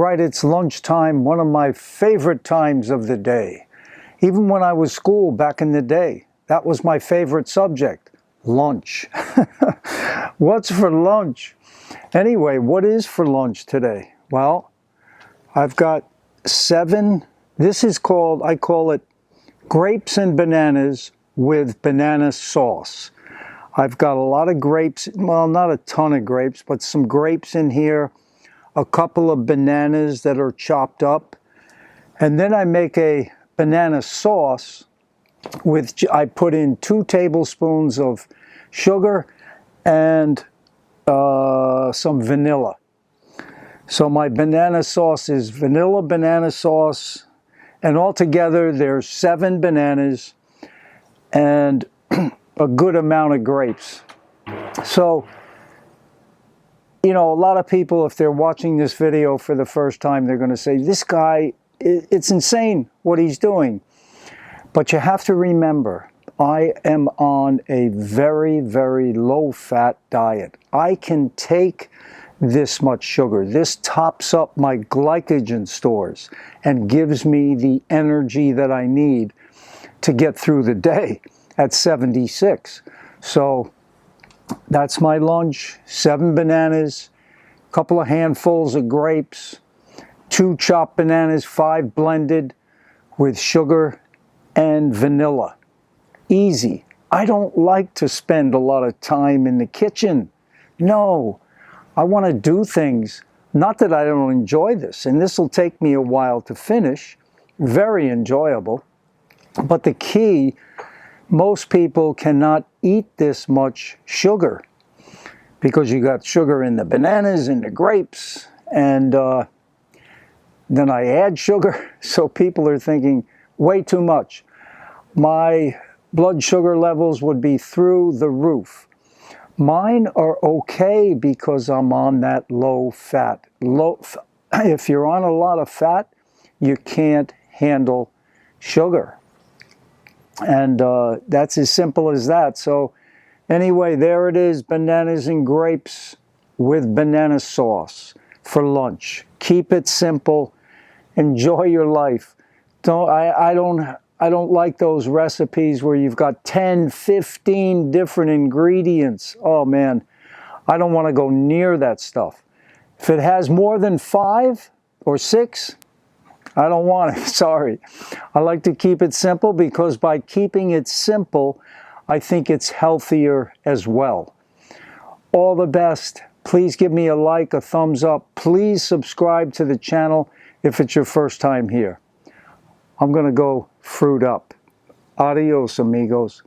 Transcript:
right, it's lunchtime, one of my favorite times of the day. Even when I was school back in the day, that was my favorite subject, lunch. What's for lunch? Anyway, what is for lunch today? Well, I've got 7, this is called, I call it grapes and bananas with banana sauce. I've got a lot of grapes, well, not a ton of grapes, but some grapes in here, a couple of bananas that are chopped up, and then I make a banana sauce with, I put in 2 tablespoons of sugar and some vanilla. So my banana sauce is vanilla banana sauce, and altogether there's 7 bananas and a good amount of grapes. So, you know, a lot of people, if they're watching this video for the first time, they're going to say, this guy, it's insane what he's doing. But you have to remember, I am on a very, very low-fat diet. I can take this much sugar. This tops up my glycogen stores and gives me the energy that I need to get through the day at 76. So that's my lunch, 7 bananas, a couple of handfuls of grapes, 2 chopped bananas, 5 blended with sugar and vanilla. Easy. I don't like to spend a lot of time in the kitchen. No, I want to do things. Not that I don't enjoy this, and this will take me a while to finish. Very enjoyable. But the key, most people cannot eat this much sugar because you got sugar in the bananas and the grapes, and then I add sugar, so people are thinking way too much. My blood sugar levels would be through the roof. Mine are okay because I'm on that low fat. If you're on a lot of fat, you can't handle sugar. And that's as simple as that. So anyway, there it is, bananas and grapes with banana sauce for lunch. Keep it simple. Enjoy your life. I don't like those recipes where you've got 10, 15 different ingredients. Oh man, I don't want to go near that stuff. If it has more than 5 or 6, I don't want it, sorry. I like to keep it simple because by keeping it simple, I think it's healthier as well. All the best. Please give me a like, a thumbs up. Please subscribe to the channel if it's your first time here. I'm going to go fruit up. Adios, amigos.